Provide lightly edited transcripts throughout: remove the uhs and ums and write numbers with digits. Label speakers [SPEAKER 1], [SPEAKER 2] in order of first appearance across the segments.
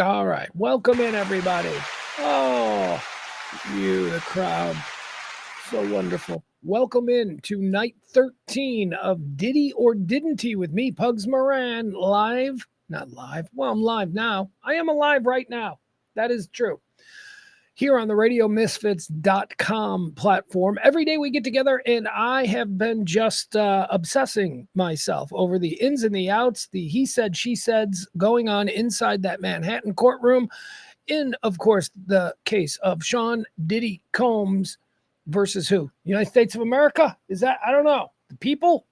[SPEAKER 1] All right. Welcome in, everybody. Oh, you, the crowd. So wonderful. Welcome in to night 13 of Diddy or Didn't He with me, Pugs Moran, live. Not live. Well, I'm live now. I am alive right now. That is true. Here on the RadioMisfits.com platform. Every day we get together, and I have been just obsessing myself over the ins and the outs, the he said, she said's going on inside that Manhattan courtroom in, of course, the case of Sean Diddy Combs versus who? United States of America? Is that? I don't know. The people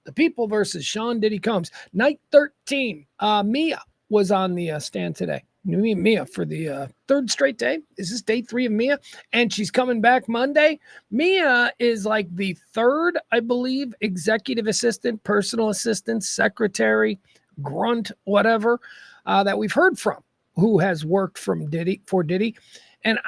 [SPEAKER 1] versus Sean Diddy Combs. Night 13. Mia was on the stand today. Mia for the third straight day. Is this day 3 of Mia? And she's coming back Monday. Mia is like the third, I believe, executive assistant, personal assistant, secretary, grunt, whatever, that we've heard from who has worked for Diddy. And,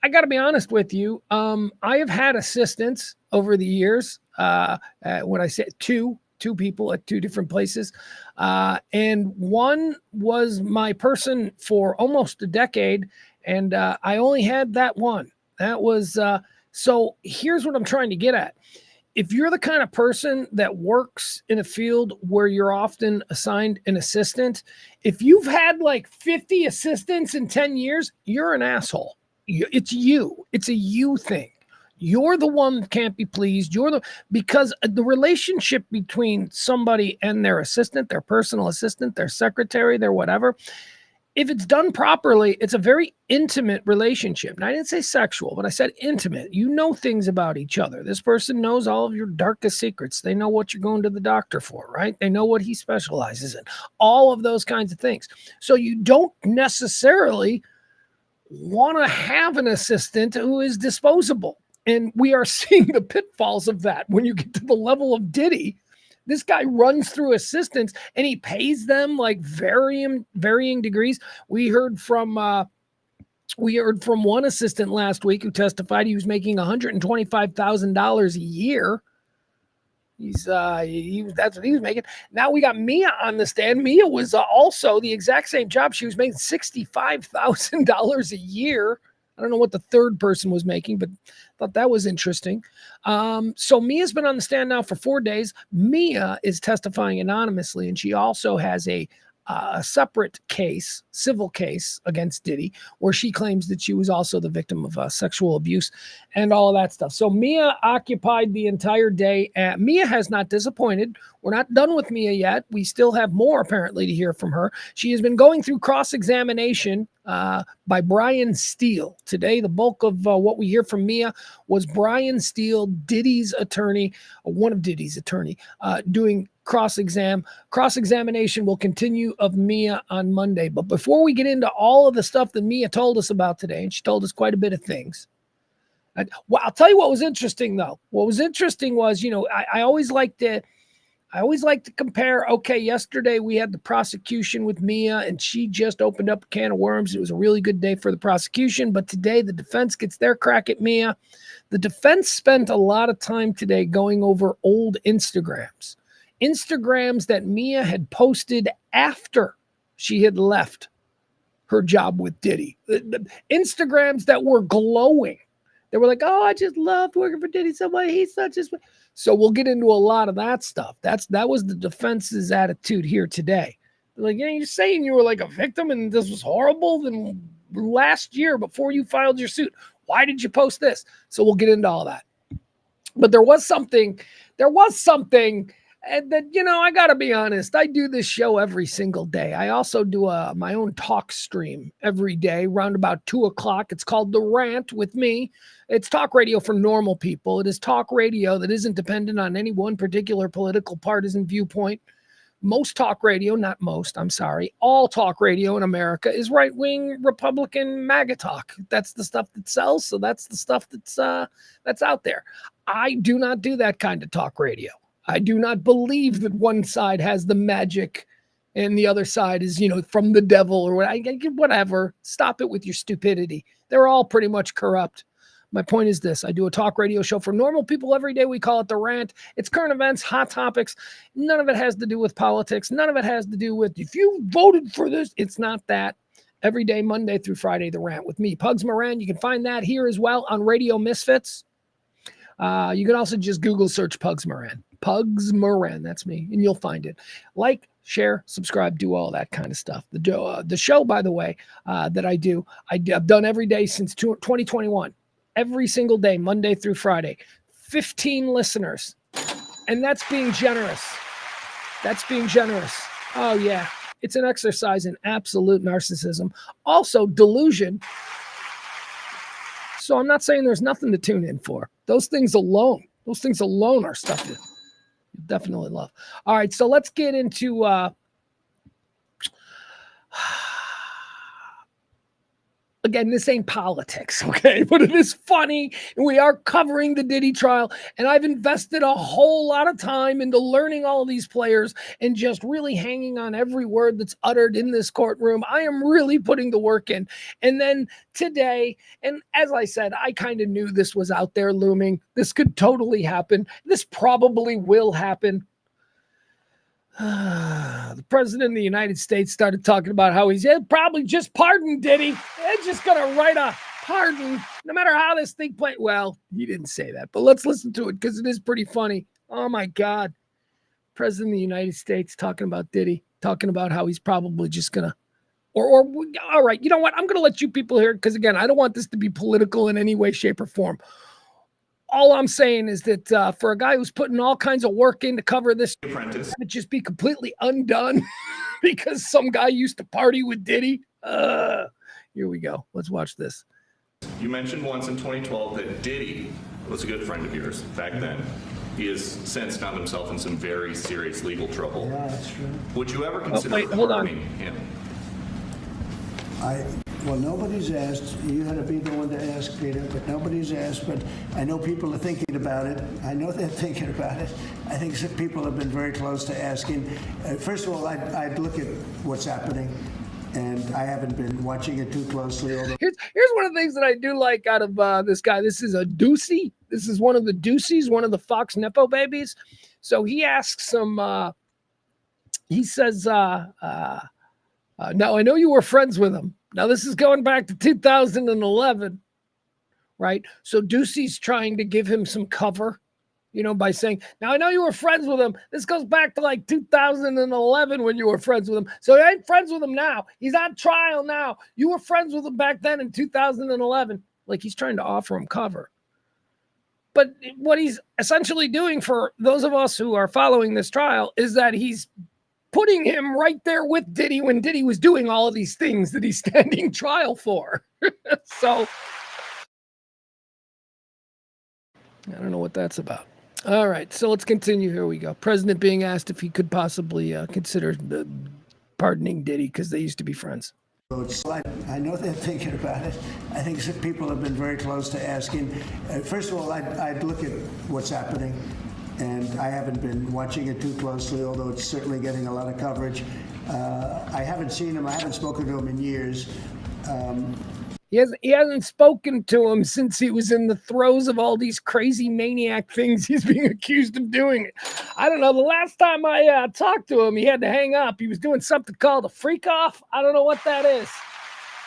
[SPEAKER 1] I got to be honest with you. I have had assistants over the years. When I say two people at two different places. And one was my person for almost a decade. And I only had that one. That was, so here's what I'm trying to get at. If you're the kind of person that works in a field where you're often assigned an assistant, if you've had like 50 assistants in 10 years, you're an asshole. It's you. It's a you thing. You're the one that can't be pleased. Because the relationship between somebody and their assistant, their personal assistant, their secretary, their whatever, if it's done properly, it's a very intimate relationship. And I didn't say sexual, but I said intimate. You know things about each other. This person knows all of your darkest secrets. They know what you're going to the doctor for, right? They know what he specializes in. All of those kinds of things. So you don't necessarily want to have an assistant who is disposable. And we are seeing the pitfalls of that when you get to the level of Diddy. This guy runs through assistants and he pays them like varying degrees. We heard from one assistant last week who testified he was making $125,000 a year. That's what he was making. Now we got Mia on the stand. Mia was also the exact same job. She was making $65,000 a year. I don't know what the third person was making, but thought that was interesting. So Mia's been on the stand now for 4 days. Mia is testifying anonymously, and she also has a separate case, civil case against Diddy, where she claims that she was also the victim of sexual abuse and all of that stuff. So Mia occupied the entire day. Mia has not disappointed. We're not done with Mia yet. We still have more apparently to hear from her. She has been going through cross-examination by Brian Steele. Today, the bulk of what we hear from Mia was Brian Steele, Diddy's attorney, one of Diddy's attorney, doing cross-examination will continue of Mia on Monday. But before we get into all of the stuff that Mia told us about today, and she told us quite a bit of things. Well, I'll tell you what was interesting, though. What was interesting was, I always like to compare. Okay, yesterday we had the prosecution with Mia, and she just opened up a can of worms. It was a really good day for the prosecution. But today the defense gets their crack at Mia. The defense spent a lot of time today going over old Instagrams that Mia had posted after she had left her job with Diddy. The Instagrams that were glowing. They were like, oh, I just loved working for Diddy so much. He's such a... So we'll get into a lot of that stuff. That was the defense's attitude here today. They're like, you're saying you were like a victim and this was horrible? Then last year before you filed your suit, why did you post this? So we'll get into all that. But there was something, and that, I got to be honest, I do this show every single day. I also do my own talk stream every day around about 2:00. It's called The Rant with me. It's talk radio for normal people. It is talk radio that isn't dependent on any one particular political partisan viewpoint. Most talk radio, not most, I'm sorry, all talk radio in America is right-wing Republican MAGA talk. That's the stuff that sells, so that's the stuff that's out there. I do not do that kind of talk radio. I do not believe that one side has the magic and the other side is, from the devil or whatever. Stop it with your stupidity. They're all pretty much corrupt. My point is this. I do a talk radio show for normal people every day. We call it The Rant. It's current events, hot topics. None of it has to do with politics. None of it has to do with if you voted for this. It's not that. Every day, Monday through Friday, The Rant with me, Pugs Moran. You can find that here as well on Radio Misfits. You can also just Google search Pugs Moran. Pugs Moran, that's me, and you'll find it. Like, share, subscribe, do all that kind of stuff. The show, by the way, that I do, I've done every day since 2021. Every single day, Monday through Friday. 15 listeners. And that's being generous. That's being generous. Oh, yeah. It's an exercise in absolute narcissism. Also, delusion. So I'm not saying there's nothing to tune in for. Those things alone are stuff you definitely love. All right, so let's get into again, this ain't politics, okay? But it is funny, and we are covering the Diddy trial, and I've invested a whole lot of time into learning all these players and just really hanging on every word that's uttered in this courtroom. I am really putting the work in. And then today, and as I said, I kind of knew this was out there looming. This could totally happen. This probably will happen. The president of the United States started talking about how he's probably just pardoned Diddy. They're just going to write a pardon no matter how this thing played. Well, he didn't say that, but let's listen to it because it is pretty funny. Oh, my God. President of the United States talking about Diddy, talking about how he's probably just going to or all right, you know what? I'm going to let you people hear it because, again, I don't want this to be political in any way, shape, or form. All I'm saying is that for a guy who's putting all kinds of work in to cover this, it would just be completely undone because some guy used to party with Diddy. Here we go. Let's watch this.
[SPEAKER 2] You mentioned once in 2012 that Diddy was a good friend of yours back then. He has since found himself in some very serious legal trouble.
[SPEAKER 3] Yeah, that's true.
[SPEAKER 2] Would you ever consider pardoning him?
[SPEAKER 3] Well, nobody's asked. You had to be the one to ask, Peter, but nobody's asked. But I know people are thinking about it. I know they're thinking about it. I think some people have been very close to asking. First of all, I'd look at what's happening, and I haven't been watching it too closely.
[SPEAKER 1] Here's one of the things that I do like out of this guy. This is a doozy. This is one of the doozies, one of the Fox Nepo babies. So he asks him, he says, now I know you were friends with him. Now, this is going back to 2011, right? So Ducey's trying to give him some cover, by saying, now I know you were friends with him. This goes back to like 2011 when you were friends with him. So you ain't friends with him now. He's on trial now. You were friends with him back then in 2011. Like he's trying to offer him cover. But what he's essentially doing for those of us who are following this trial is that he's putting him right there with Diddy when Diddy was doing all of these things that he's standing trial for. So I don't know what that's about. All right, so let's continue. Here we go. President being asked if he could possibly consider pardoning Diddy because they used to be friends.
[SPEAKER 3] I know they're thinking about it. I think some people have been very close to asking. First of all, I'd look at what's happening. And I haven't been watching it too closely, although it's certainly getting a lot of coverage. I haven't seen him. I haven't spoken to him in years.
[SPEAKER 1] He hasn't spoken to him since he was in the throes of all these crazy maniac things he's being accused of doing. I don't know. The last time I talked to him, he had to hang up. He was doing something called a freak off. I don't know what that is.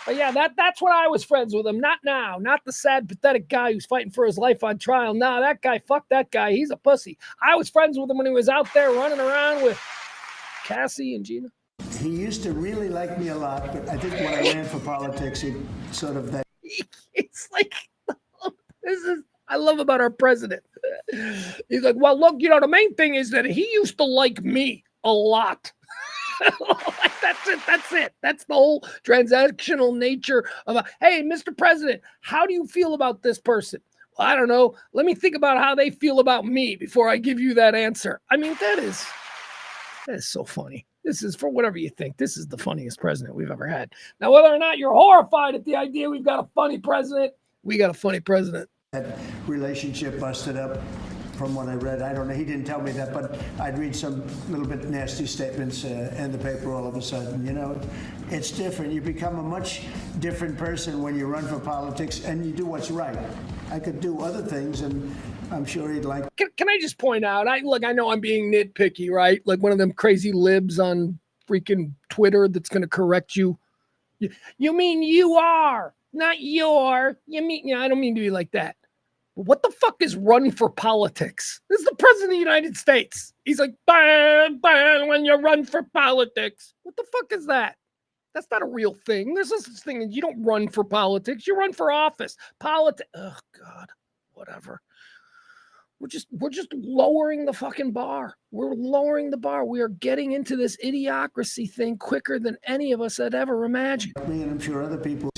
[SPEAKER 1] But yeah, that's when I was friends with him. Not now. Not the sad, pathetic guy who's fighting for his life on trial. Nah, that guy, fuck that guy. He's a pussy. I was friends with him when he was out there running around with Cassie and Gina.
[SPEAKER 3] He used to really like me a lot, but I think when I ran for politics, he sort of that.
[SPEAKER 1] It's like, I love about our president. He's like, well, look, the main thing is that he used to like me a lot. That's it. That's the whole transactional nature of hey, Mr. President, how do you feel about this person? Well, I don't know. Let me think about how they feel about me before I give you that answer. I mean, that is so funny. This is, for whatever you think, this is the funniest president we've ever had. Now, whether or not you're horrified at the idea we've got a funny president, we got a funny president.
[SPEAKER 3] That relationship busted up. From what I read, I don't know. He didn't tell me that, but I'd read some little bit nasty statements in the paper all of a sudden. It's different. You become a much different person when you run for politics and you do what's right. I could do other things, and I'm sure he'd like.
[SPEAKER 1] Can I just point out? I know I'm being nitpicky, right? Like one of them crazy libs on freaking Twitter that's going to correct you You mean you are, not your. You mean, I don't mean to be like that. But what the fuck is run for politics? This is the president of the United States. He's like, bang, bang, when you run for politics. What the fuck is that? That's not a real thing. There's no such thing. You don't run for politics. You run for office. Politics. Oh God, whatever. We're just lowering the fucking bar. We're lowering the bar. We are getting into this idiocracy thing quicker than any of us had ever imagined.
[SPEAKER 3] Me and I'm sure other people,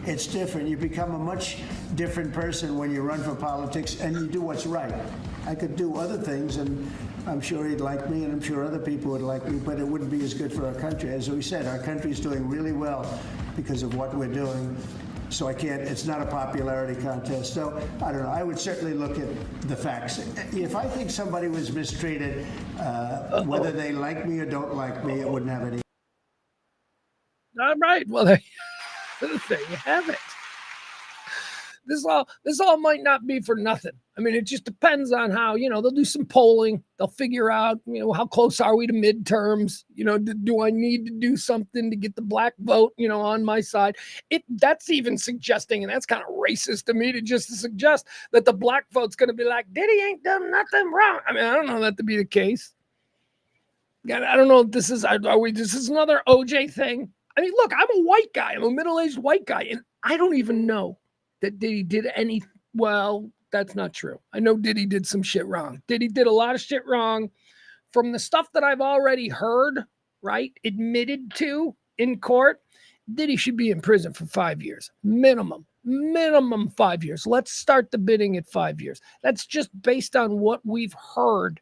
[SPEAKER 3] it's different. You become a much different person when you run for politics and you do what's right. I could do other things, and I'm sure he'd like me, and I'm sure other people would like me, but it wouldn't be as good for our country. As we said, our country's doing really well because of what we're doing. So it's not a popularity contest. So I don't know. I would certainly look at the facts. If I think somebody was mistreated, whether they like me or don't like me, it wouldn't have any.
[SPEAKER 1] All right. Well, there you have it. This all might not be for nothing. I mean, it just depends on how, they'll do some polling. They'll figure out, how close are we to midterms? Do I need to do something to get the black vote, on my side? That's even suggesting, and that's kind of racist to me to suggest that the black vote's going to be like, Diddy ain't done nothing wrong. I mean, I don't know that to be the case. I don't know if this is, this is another OJ thing. I mean, look, I'm a white guy. I'm a middle-aged white guy, and I don't even know that Diddy did any, well, that's not true. I know Diddy did some shit wrong. Diddy did a lot of shit wrong. From the stuff that I've already heard, right, admitted to in court, Diddy should be in prison for 5 years. Minimum 5 years. Let's start the bidding at 5 years. That's just based on what we've heard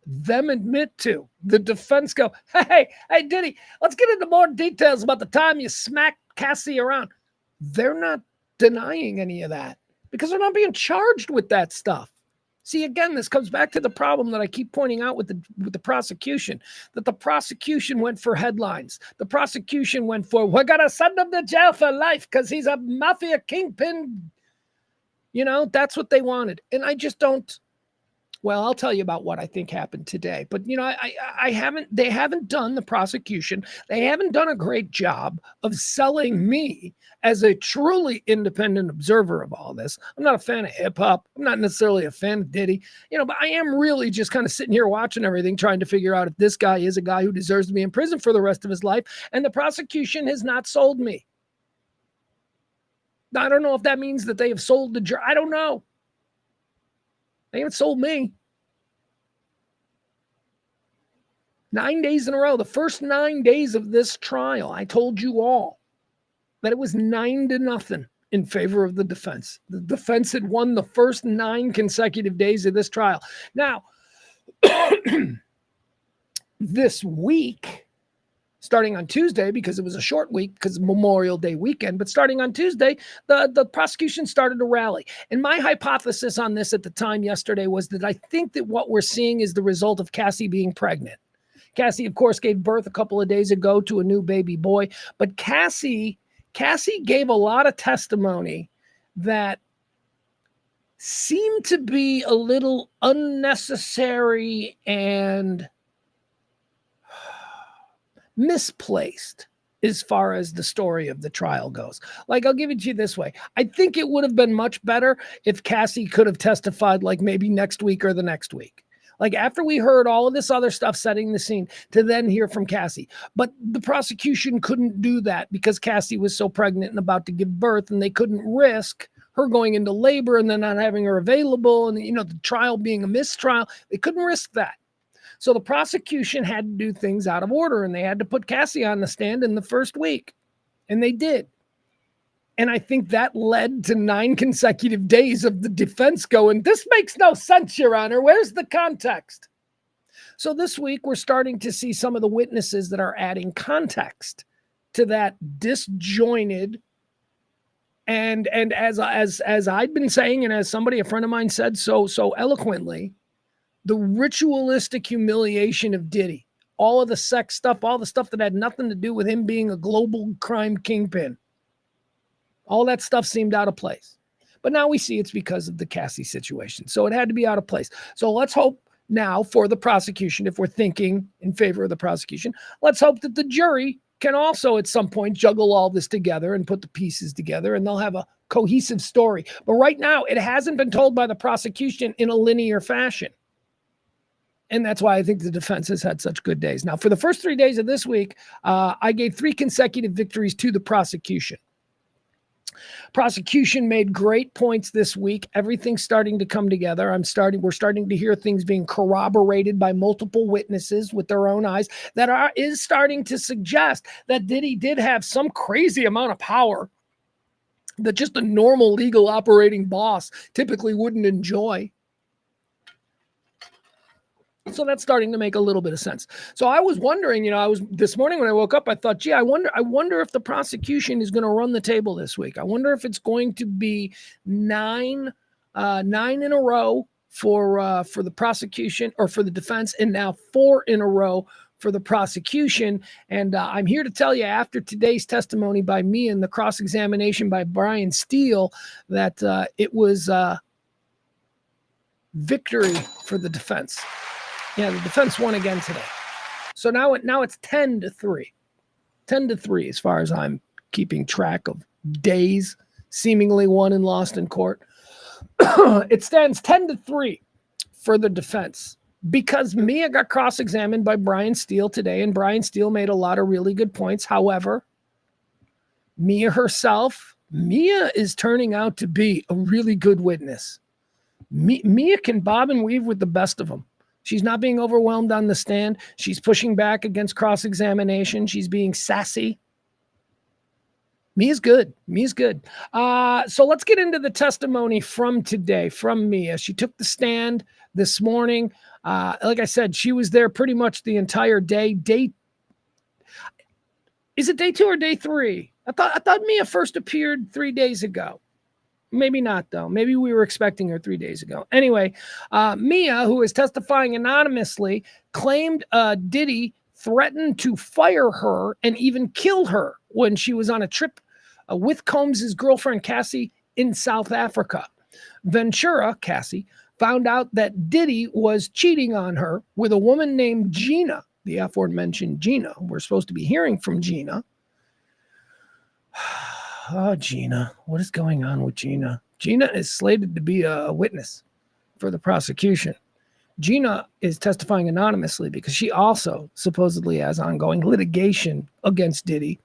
[SPEAKER 1] them admit to. The defense go, hey, Diddy, let's get into more details about the time you smacked Cassie around. They're not denying any of that because they're not being charged with that stuff. See, again, this comes back to the problem that I keep pointing out with the prosecution, that the prosecution went for headlines. The prosecution went for, we're going to send him to jail for life because he's a mafia kingpin. That's what they wanted. And I just don't. Well, I'll tell you about what I think happened today. But, they haven't done the prosecution. They haven't done a great job of selling me as a truly independent observer of all this. I'm not a fan of hip hop. I'm not necessarily a fan of Diddy, but I am really just kind of sitting here watching everything, trying to figure out if this guy is a guy who deserves to be in prison for the rest of his life. And the prosecution has not sold me. I don't know if that means that they have sold the jury. I don't know. They haven't sold me. 9 days in a row, the first 9 days of this trial, I told you all that it was 9-0 in favor of the defense. The defense had won the first 9 consecutive days of this trial. Now, this week, starting on Tuesday, because it was a short week because of Memorial Day weekend, but starting on Tuesday, the prosecution started to rally. And my hypothesis on this at the time yesterday was that I think that what we're seeing is the result of Cassie being pregnant. Cassie, of course, gave birth a couple of days ago to a new baby boy, but Cassie gave a lot of testimony that seemed to be a little unnecessary and misplaced as far as the story of the trial goes. Like, I'll give it to you this way. I think it would have been much better if Cassie could have testified like maybe next week or the next week. Like after we heard all of this other stuff setting the scene to then hear from Cassie. But the prosecution couldn't do that because Cassie was so pregnant and about to give birth, and they couldn't risk her going into labor and then not having her available and, the trial being a mistrial. They couldn't risk that. So the prosecution had to do things out of order, and they had to put Cassie on the stand in the first week. And they did. And I think that led to 9 consecutive days of the defense going, this makes no sense, Your Honor. Where's the context? So this week, we're starting to see some of the witnesses that are adding context to that disjointed. And as I'd been saying, and as a friend of mine said so eloquently, the ritualistic humiliation of Diddy, all of the sex stuff, all the stuff that had nothing to do with him being a global crime kingpin. All that stuff seemed out of place. But now we see it's because of the Cassie situation. So it had to be out of place. So let's hope now for the prosecution, if we're thinking in favor of the prosecution, let's hope that the jury can also at some point juggle all this together and put the pieces together, and they'll have a cohesive story. But right now, it hasn't been told by the prosecution in a linear fashion. And that's why I think the defense has had such good days. Now, for the first 3 days of this week, I gave 3 consecutive victories to the prosecution. Prosecution made great points this week. Everything's starting to come together. We're starting to hear things being corroborated by multiple witnesses with their own eyes that is starting to suggest that Diddy did have some crazy amount of power that just a normal legal operating boss typically wouldn't enjoy. So that's starting to make a little bit of sense. So I was wondering, this morning when I woke up, I thought, gee, I wonder if the prosecution is going to run the table this week. I wonder if it's going to be nine in a row for the prosecution, or for the defense, and now 4 in a row for the prosecution. And I'm here to tell you, after today's testimony by me and the cross-examination by Brian Steele, that it was victory for the defense. Yeah, the defense won again today. So now it's 10-3. 10-3 as far as I'm keeping track of days seemingly won and lost in court. It stands 10-3 for the defense because Mia got cross-examined by Brian Steele today, and Brian Steele made a lot of really good points. However, Mia is turning out to be a really good witness. Mia can bob and weave with the best of them. She's not being overwhelmed on the stand. She's pushing back against cross-examination. She's being sassy. Mia's good. So let's get into the testimony from today, from Mia. She took the stand this morning. Like I said, she was there pretty much the entire day. Is it day 2 or day 3? I thought Mia first appeared 3 days ago. Maybe not, though. Maybe we were expecting her 3 days ago. Anyway, Mia, who is testifying anonymously, claimed Diddy threatened to fire her and even kill her when she was on a trip with Combs' girlfriend, Cassie, in South Africa. Ventura, Cassie, found out that Diddy was cheating on her with a woman named Gina, the aforementioned Gina. We're supposed to be hearing from Gina. Oh, Gina. What is going on with Gina? Gina is slated to be a witness for the prosecution. Gina is testifying anonymously because she also supposedly has ongoing litigation against Diddy.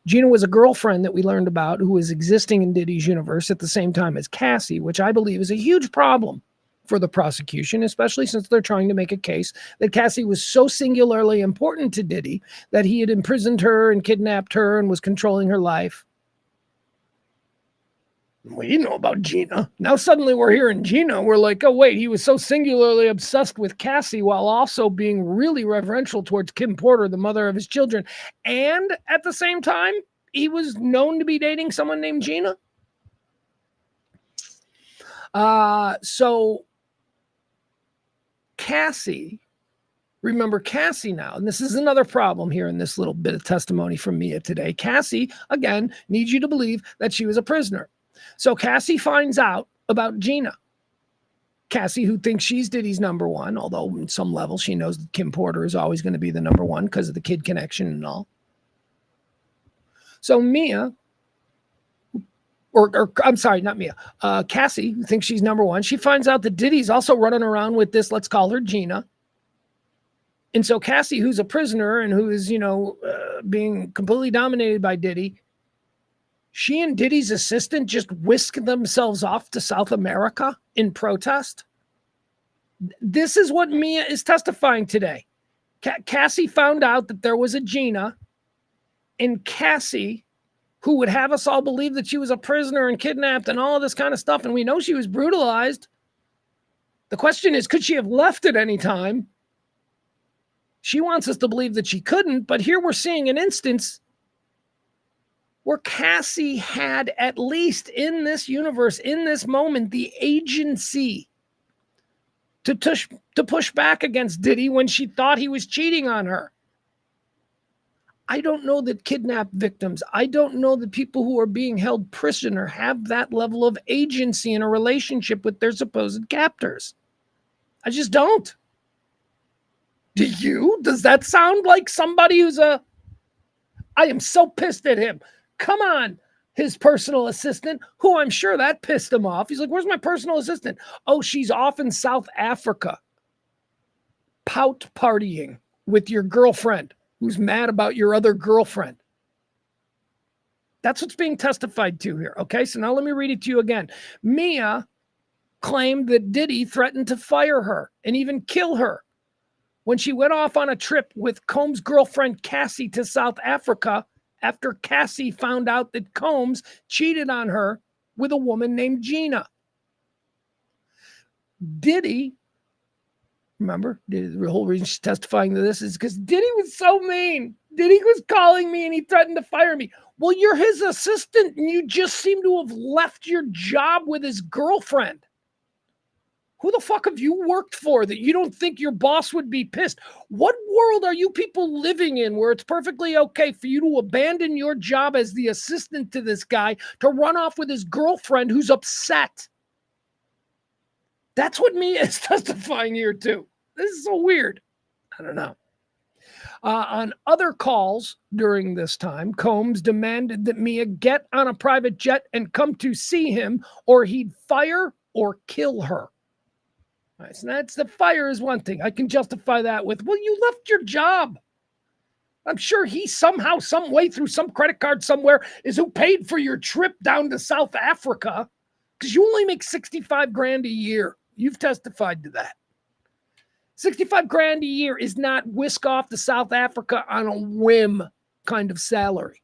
[SPEAKER 1] Gina was a girlfriend that we learned about who was existing in Diddy's universe at the same time as Cassie, which I believe is a huge problem for the prosecution, especially since they're trying to make a case that Cassie was so singularly important to Diddy that he had imprisoned her and kidnapped her and was controlling her life. We know about Gina. Now suddenly we're hearing Gina. We're like, oh, wait, he was so singularly obsessed with Cassie while also being really reverential towards Kim Porter, the mother of his children. And at the same time, he was known to be dating someone named Gina. So Cassie, remember Cassie now, and this is another problem here in this little bit of testimony from Mia today. Cassie, again, needs you to believe that she was a prisoner. So Cassie finds out about Gina. Cassie, who thinks she's Diddy's number one, although on some level she knows that Kim Porter is always going to be the number one because of the kid connection and all. So Mia, or I'm sorry, not Mia, Cassie, who thinks she's number one, she finds out that Diddy's also running around with this, let's call her Gina. And so Cassie, who's a prisoner and who is, being completely dominated by Diddy, she and Diddy's assistant just whisk themselves off to South America in protest. This is what Mia is testifying today. Cassie found out that there was a Gina, and Cassie, who would have us all believe that she was a prisoner and kidnapped and all of this kind of stuff, and we know she was brutalized. The question is, could she have left at any time? She wants us to believe that she couldn't, but here we're seeing an instance where Cassie had, at least in this universe, in this moment, the agency to push back against Diddy when she thought he was cheating on her. I don't know that kidnapped victims, I don't know that people who are being held prisoner have that level of agency in a relationship with their supposed captors. I just don't. Do you? Does that sound like somebody who's I am so pissed at him. Come on, his personal assistant, who I'm sure that pissed him off. He's like, where's my personal assistant? Oh, she's off in South Africa, pout partying with your girlfriend who's mad about your other girlfriend. That's what's being testified to here. Okay, so now let me read it to you again. Mia claimed that Diddy threatened to fire her and even kill her when she went off on a trip with Combs' girlfriend Cassie to South Africa after Cassie found out that Combs cheated on her with a woman named Gina. Diddy, remember, the whole reason she's testifying to this is because Diddy was so mean. Diddy was calling me and he threatened to fire me. Well, you're his assistant and you just seem to have left your job with his girlfriend. Who the fuck have you worked for that you don't think your boss would be pissed? What world are you people living in where it's perfectly okay for you to abandon your job as the assistant to this guy to run off with his girlfriend who's upset? That's what Mia is testifying here too. This is so weird. I don't know. On other calls during this time, Combs demanded that Mia get on a private jet and come to see him or he'd fire or kill her. All right, so that's the fire is one thing. I can justify that with, well, you left your job. I'm sure he somehow, some way through some credit card somewhere is who paid for your trip down to South Africa because you only make 65 grand a year. You've testified to that. 65 grand a year is not whisk off to South Africa on a whim kind of salary.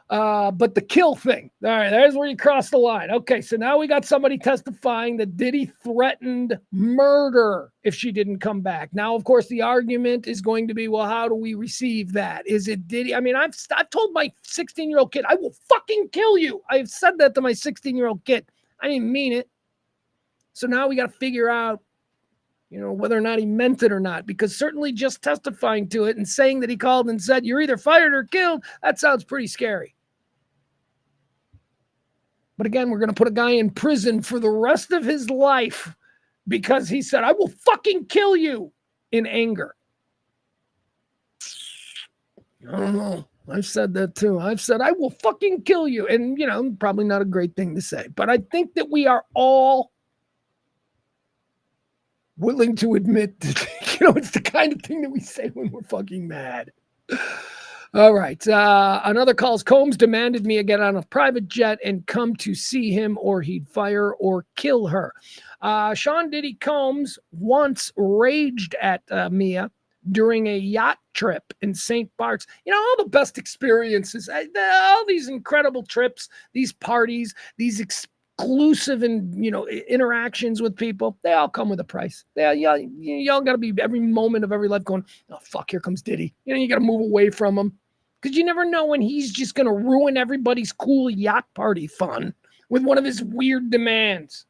[SPEAKER 1] But the kill thing, all right, there's where you cross the line. Okay, so now we got somebody testifying that Diddy threatened murder if she didn't come back. Now, of course, the argument is going to be, well, how do we receive that? Is it Diddy? I mean, I've told my 16-year-old kid, I will fucking kill you. I've said that to my 16-year-old kid. I didn't mean it. So now we got to figure out, whether or not he meant it or not, because certainly just testifying to it and saying that he called and said, you're either fired or killed, that sounds pretty scary. But again, we're going to put a guy in prison for the rest of his life because he said, I will fucking kill you in anger. I don't know. I've said that too. I've said, I will fucking kill you. And, probably not a great thing to say. But I think that we are all willing to admit that, it's the kind of thing that we say when we're fucking mad. All right. Another calls. Combs demanded Mia get on a private jet and come to see him or he'd fire or kill her. Sean Diddy Combs once raged at Mia during a yacht trip in Saint Barts. All the best experiences, all these incredible trips, these parties, these exclusive and interactions with people, they all come with a price. Y'all got to be every moment of every life going, oh fuck, here comes Diddy. You got to move away from him because you never know when he's just going to ruin everybody's cool yacht party fun with one of his weird demands.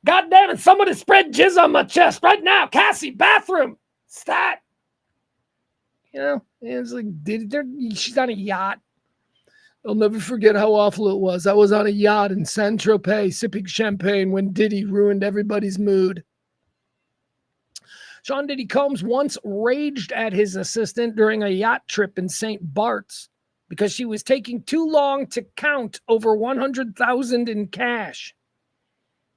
[SPEAKER 1] God damn it, somebody spread jizz on my chest right now. Cassie, bathroom. Stat. It's like she's on a yacht. I'll never forget how awful it was. I was on a yacht in Saint-Tropez sipping champagne when Diddy ruined everybody's mood. Sean Diddy Combs once raged at his assistant during a yacht trip in Saint Barts because she was taking too long to count over $100,000 in cash.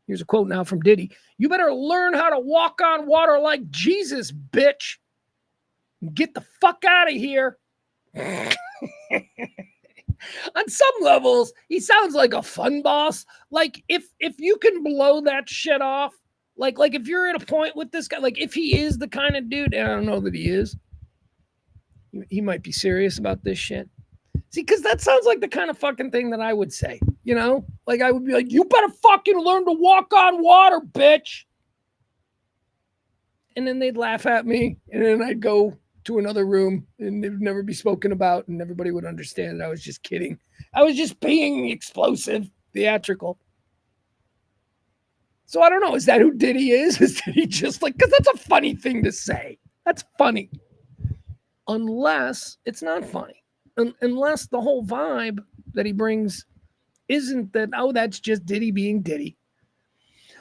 [SPEAKER 1] Here's a quote now from Diddy. You better learn how to walk on water like Jesus, bitch. Get the fuck out of here. On some levels, he sounds like a fun boss. Like if you can blow that shit off, like if you're at a point with this guy, like if he is the kind of dude, and I don't know that he is, he might be serious about this shit. See, because that sounds like the kind of fucking thing that I would say, like I would be like, you better fucking learn to walk on water, bitch. And then they'd laugh at me, and then I'd go to another room and it would never be spoken about and everybody would understand that I was just kidding. I was just being explosive, theatrical. So I don't know. Is that who Diddy is? Is Diddy just like, because that's a funny thing to say. That's funny. Unless it's not funny. Unless the whole vibe that he brings isn't that, oh, that's just Diddy being Diddy.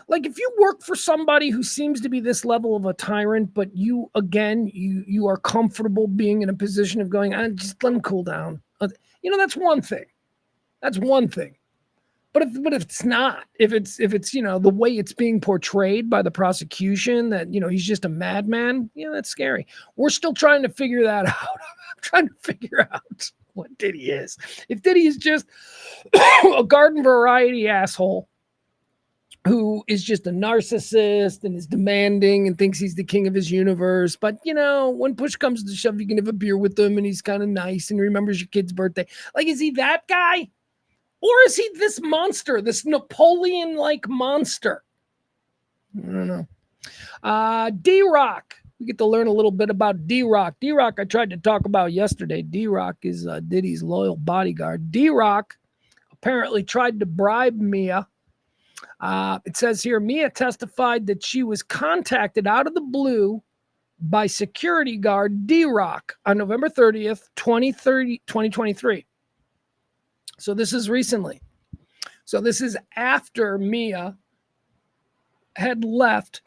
[SPEAKER 1] Like if you work for somebody who seems to be this level of a tyrant, but you are comfortable being in a position of going, just let them cool down. That's one thing. That's one thing. But if it's not, if it's the way it's being portrayed by the prosecution that he's just a madman, that's scary. We're still trying to figure that out. I'm trying to figure out what Diddy is. If Diddy is just a garden variety asshole who is just a narcissist and is demanding and thinks he's the king of his universe. But, when push comes to shove, you can have a beer with him and he's kind of nice and remembers your kid's birthday. Like, is he that guy? Or is he this monster, this Napoleon-like monster? I don't know. D-Rock. We get to learn a little bit about D-Rock. D-Rock I tried to talk about yesterday. D-Rock is Diddy's loyal bodyguard. D-Rock apparently tried to bribe Mia. It says here, Mia testified that she was contacted out of the blue by security guard D-Rock on November 30th, 2023. So this is recently. So this is after Mia had left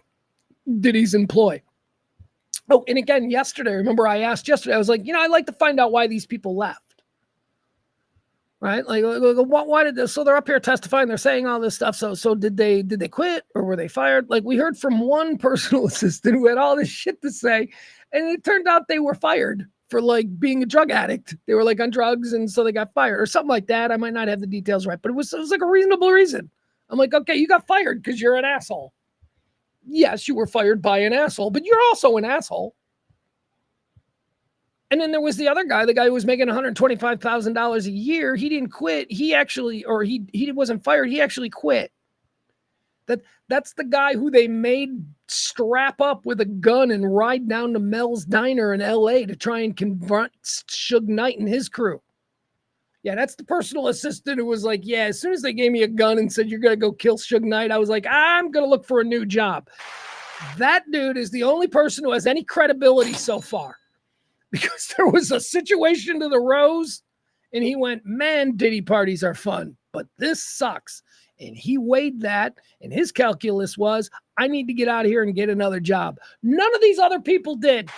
[SPEAKER 1] Diddy's employ. Oh, and again, yesterday, remember I asked yesterday, I was like, I'd like to find out why these people left. Right? Like, why did this? So they're up here testifying. They're saying all this stuff. So did they quit or were they fired? Like we heard from one personal assistant who had all this shit to say. And it turned out they were fired for like being a drug addict. They were like on drugs. And so they got fired or something like that. I might not have the details right, but it was like a reasonable reason. I'm like, okay, you got fired because you're an asshole. Yes, you were fired by an asshole, but you're also an asshole. And then there was the other guy, the guy who was making $125,000 a year. He didn't quit. He wasn't fired. He actually quit. That's the guy who they made strap up with a gun and ride down to Mel's Diner in LA to try and confront Suge Knight and his crew. Yeah, that's the personal assistant who was like, yeah, as soon as they gave me a gun and said, you're going to go kill Suge Knight, I was like, I'm going to look for a new job. That dude is the only person who has any credibility so far. Because there was a situation to the Rose, and he went, man, Diddy parties are fun, but this sucks. And he weighed that, and his calculus was, I need to get out of here and get another job. None of these other people did.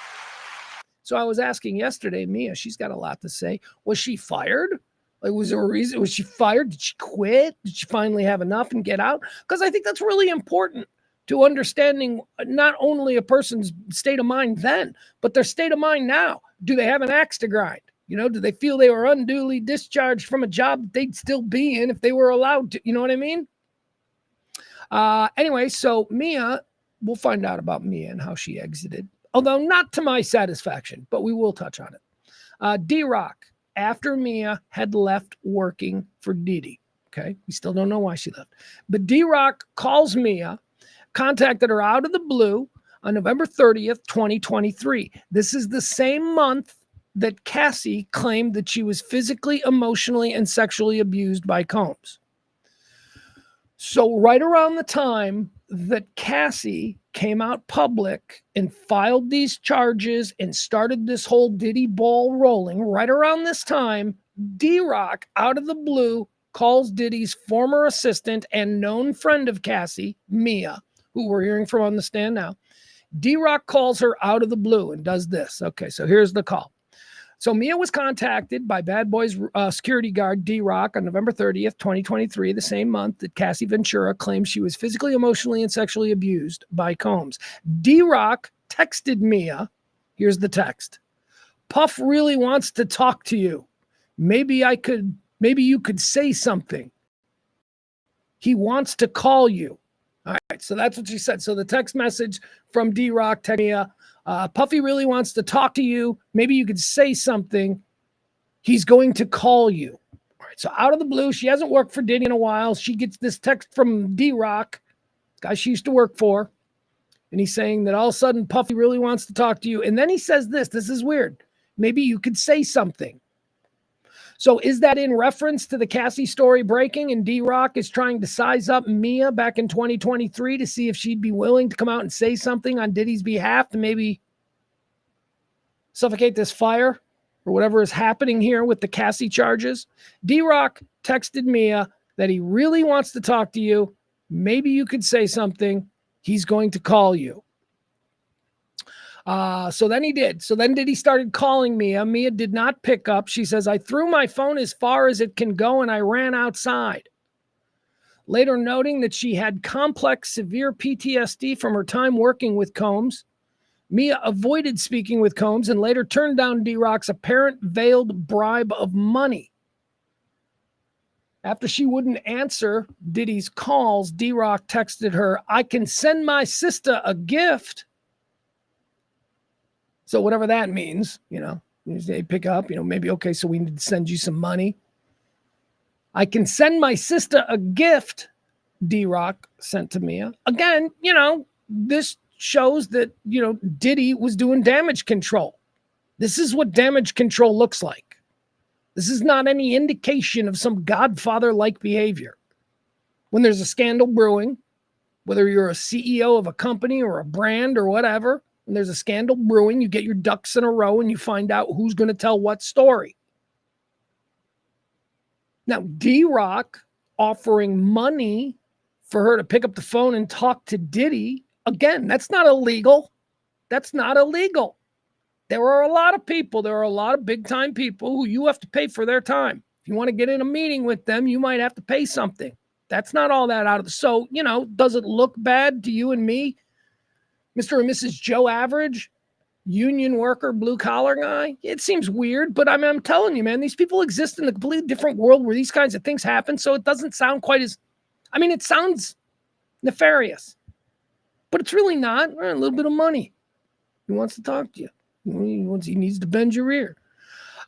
[SPEAKER 1] So I was asking yesterday, Mia, she's got a lot to say. Was she fired? Like, was there a reason? Was she fired? Did she quit? Did she finally have enough and get out? Because I think that's really important to understanding not only a person's state of mind then, but their state of mind now. Do they have an axe to grind? Do they feel they were unduly discharged from a job that they'd still be in if they were allowed to? You know what I mean? Anyway, so Mia, we'll find out about Mia and how she exited, although not to my satisfaction, but we will touch on it. D-Rock, after Mia had left working for Diddy, okay? We still don't know why she left. But D-Rock calls Mia, contacted her out of the blue on November 30th, 2023. This is the same month that Cassie claimed that she was physically, emotionally, and sexually abused by Combs. So right around the time that Cassie came out public and filed these charges and started this whole Diddy ball rolling, right around this time, D-Rock, out of the blue, calls Diddy's former assistant and known friend of Cassie, Mia, who we're hearing from on the stand now. D-Rock calls her out of the blue and does this. Okay, so here's the call. So Mia was contacted by Bad Boys security guard D-Rock on November 30th, 2023, the same month that Cassie Ventura claimed she was physically, emotionally, and sexually abused by Combs. D-Rock texted Mia. Here's the text. Puff really wants to talk to you. Maybe you could say something. He wants to call you. All right, so that's what she said. So the text message from D-Rock to Mia, Puffy really wants to talk to you. Maybe you could say something. He's going to call you. All right, so out of the blue, she hasn't worked for Diddy in a while. She gets this text from D-Rock, guy she used to work for, and he's saying that all of a sudden Puffy really wants to talk to you. And then he says this is weird. Maybe you could say something. So is that in reference to the Cassie story breaking and D-Rock is trying to size up Mia back in 2023 to see if she'd be willing to come out and say something on Diddy's behalf to maybe suffocate this fire or whatever is happening here with the Cassie charges? D-Rock texted Mia that he really wants to talk to you. Maybe you could say something. He's going to call you. So then he did. So then Diddy started calling Mia. Mia did not pick up. She says, I threw my phone as far as it can go and I ran outside. Later noting that she had complex, severe PTSD from her time working with Combs, Mia avoided speaking with Combs and later turned down D-Rock's apparent veiled bribe of money. After she wouldn't answer Diddy's calls, D-Rock texted her, I can send my sister a gift. So whatever that means, they pick up, maybe, okay, so we need to send you some money. I can send my sister a gift, D-Rock sent to Mia. Again, this shows that, Diddy was doing damage control. This is what damage control looks like. This is not any indication of some Godfather-like behavior. When there's a scandal brewing, whether you're a CEO of a company or a brand or whatever, when there's a scandal brewing, you get your ducks in a row and you find out who's going to tell what story. Now, D-Rock offering money for her to pick up the phone and talk to Diddy, again, that's not illegal. That's not illegal. There are a lot of people, there are a lot of big-time people who you have to pay for their time. If you want to get in a meeting with them, you might have to pay something. That's not all that out of the... So, does it look bad to you and me? Mr. and Mrs. Joe Average, union worker, blue-collar guy? It seems weird, but I'm telling you, man, these people exist in a completely different world where these kinds of things happen, so it doesn't sound quite as... it sounds nefarious, but it's really not. A little bit of money. He wants to talk to you. He needs to bend your ear.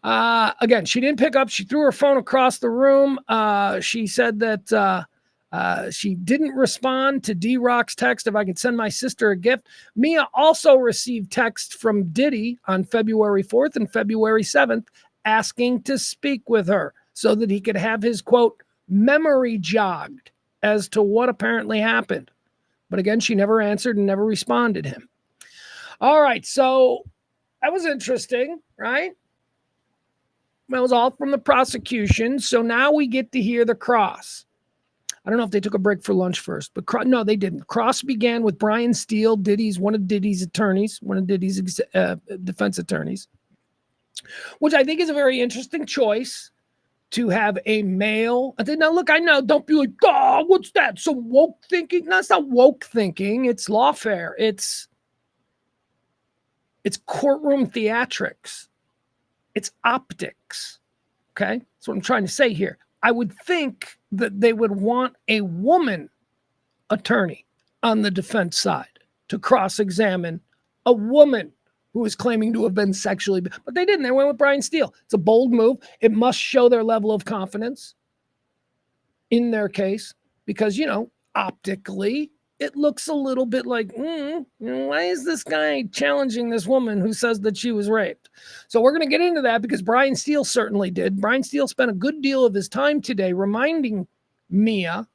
[SPEAKER 1] Again, she didn't pick up. She threw her phone across the room. She said that she didn't respond to D-Rock's text if I could send my sister a gift. Mia also received text from Diddy on February 4th and February 7th asking to speak with her so that he could have his, quote, memory jogged as to what apparently happened. But again, she never answered and never responded to him. All right, so that was interesting, right? That was all from the prosecution. So now we get to hear the cross. I don't know if they took a break for lunch first, but no, they didn't. Cross began with Brian Steele, one of Diddy's attorneys, one of Diddy's defense attorneys, which I think is a very interesting choice to have a male. Now, look, I know, don't be like, oh, what's that? Some woke thinking? No, it's not woke thinking. It's lawfare. It's courtroom theatrics. It's optics. Okay? That's what I'm trying to say here. I would think that they would want a woman attorney on the defense side to cross-examine a woman who is claiming to have been sexually, but they didn't. They went with Brian Steele. It's a bold move. It must show their level of confidence in their case because, optically, it looks a little bit like, why is this guy challenging this woman who says that she was raped? So we're going to get into that because Brian Steele certainly did. Brian Steele spent a good deal of his time today reminding Mia,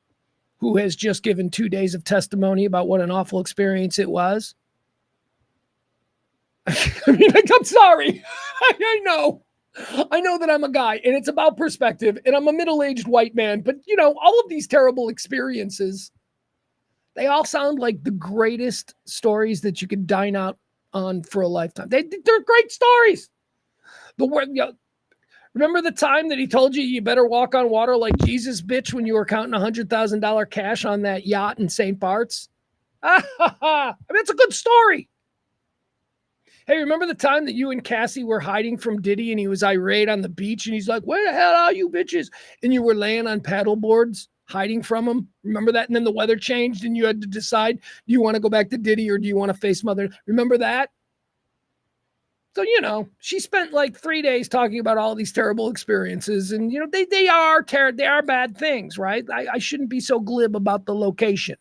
[SPEAKER 1] who has just given 2 days of testimony about what an awful experience it was. I'm sorry. I know that I'm a guy and it's about perspective and I'm a middle-aged white man, but all of these terrible experiences, they all sound like the greatest stories that you could dine out on for a lifetime. They're great stories. Remember the time that he told you better walk on water like Jesus, bitch, when you were counting $100,000 cash on that yacht in Saint Barts? It's a good story. Hey, remember the time that you and Cassie were hiding from Diddy and he was irate on the beach and he's like, where the hell are you bitches? And you were laying on paddle boards hiding from him. Remember that? And then the weather changed and you had to decide, do you want to go back to Diddy or do you want to face mother? Remember that? So, she spent like 3 days talking about all these terrible experiences and, they are bad things, right? I shouldn't be so glib about the location.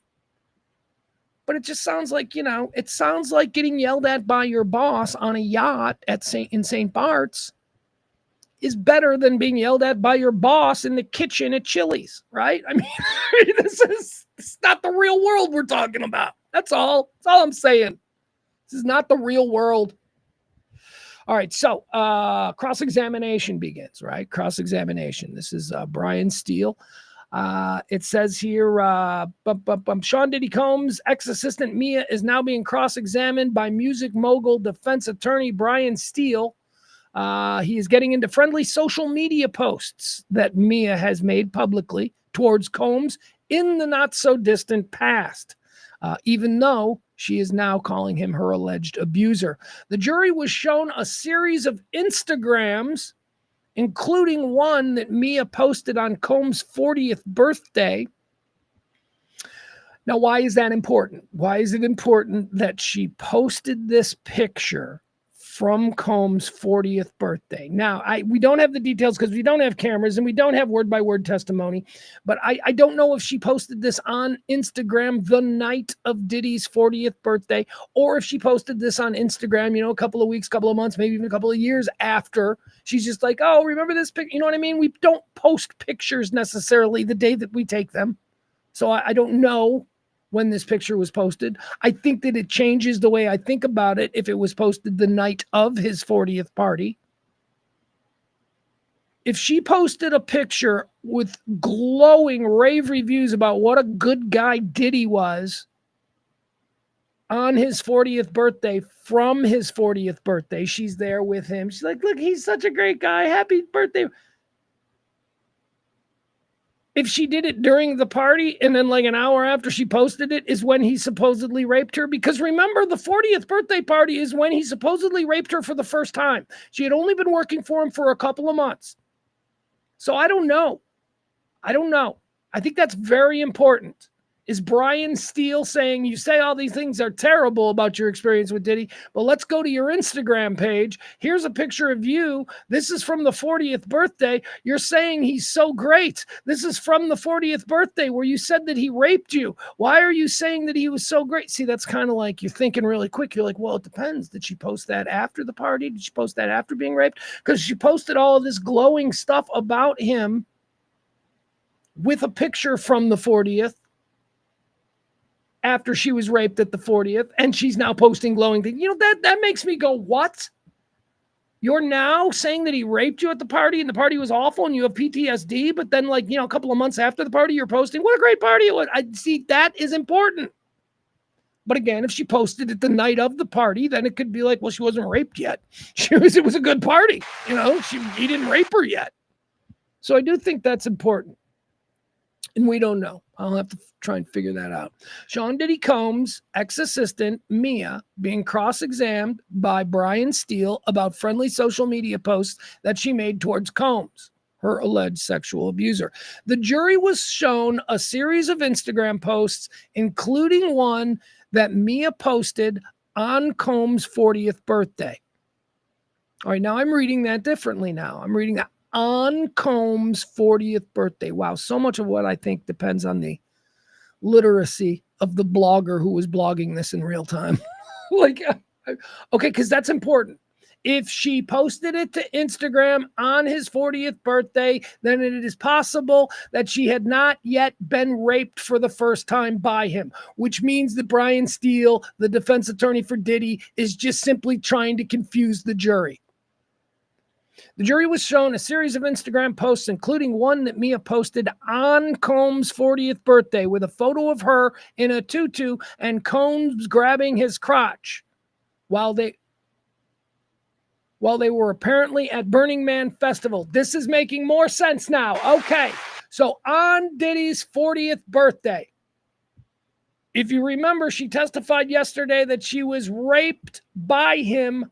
[SPEAKER 1] But it just sounds like, it sounds like getting yelled at by your boss on a yacht in Saint Barts is better than being yelled at by your boss in the kitchen at Chili's, right? This is not the real world we're talking about. That's all I'm saying. This is not the real world. All right, so cross-examination begins, right? Cross-examination. This is Brian Steele. It says here, Sean Diddy Combs' ex-assistant Mia is now being cross-examined by music mogul defense attorney Brian Steele. He is getting into friendly social media posts that Mia has made publicly towards Combs in the not-so-distant past, even though she is now calling him her alleged abuser. The jury was shown a series of Instagrams, including one that Mia posted on Combs' 40th birthday. Now, why is that important? Why is it important that she posted this picture from Combs' 40th birthday? Now, we don't have the details because we don't have cameras and we don't have word-by-word testimony, but I don't know if she posted this on Instagram the night of Diddy's 40th birthday, or if she posted this on Instagram, a couple of weeks, couple of months, maybe even a couple of years after. She's just like, oh, remember this picture? You know what I mean? We don't post pictures necessarily the day that we take them. So I don't know when this picture was posted. I think that it changes the way I think about it if it was posted the night of his 40th party. If she posted a picture with glowing rave reviews about what a good guy Diddy was on his 40th birthday, from his 40th birthday, she's there with him. She's like, look, he's such a great guy. Happy birthday. If she did it during the party and then like an hour after she posted it is when he supposedly raped her. Because remember, the 40th birthday party is when he supposedly raped her for the first time. She had only been working for him for a couple of months. So I don't know. I think that's very important. Is Brian Steele saying, you say all these things are terrible about your experience with Diddy, but let's go to your Instagram page. Here's a picture of you. This is from the 40th birthday. You're saying he's so great. This is from the 40th birthday where you said that he raped you. Why are you saying that he was so great? See, that's kind of like you're thinking really quick. You're like, well, it depends. Did she post that after the party? Did she post that after being raped? Because she posted all of this glowing stuff about him with a picture from the 40th. After she was raped at the 40th, and she's now posting glowing things. That makes me go, what? You're now saying that he raped you at the party and the party was awful and you have PTSD, but then a couple of months after the party, you're posting, what a great party it was. I see that is important. But again, if she posted it the night of the party, then it could be like, well, she wasn't raped yet. It was a good party. He didn't rape her yet. So I do think that's important. And we don't know. I'll have to try and figure that out. Sean Diddy Combs' ex-assistant, Mia, being cross-examined by Brian Steele about friendly social media posts that she made towards Combs, her alleged sexual abuser. The jury was shown a series of Instagram posts, including one that Mia posted on Combs' 40th birthday. All right, now I'm reading that differently now. I'm reading that on Combs' 40th birthday. Wow, so much of what I think depends on the literacy of the blogger who was blogging this in real time. Okay, because that's important. If she posted it to Instagram on his 40th birthday, then it is possible that she had not yet been raped for the first time by him, which means that Brian Steele, the defense attorney for Diddy, is just simply trying to confuse the jury. The jury was shown a series of Instagram posts, including one that Mia posted on Combs' 40th birthday with a photo of her in a tutu and Combs grabbing his crotch while they were apparently at Burning Man Festival. This is making more sense now. Okay, so on Diddy's 40th birthday, if you remember, she testified yesterday that she was raped by him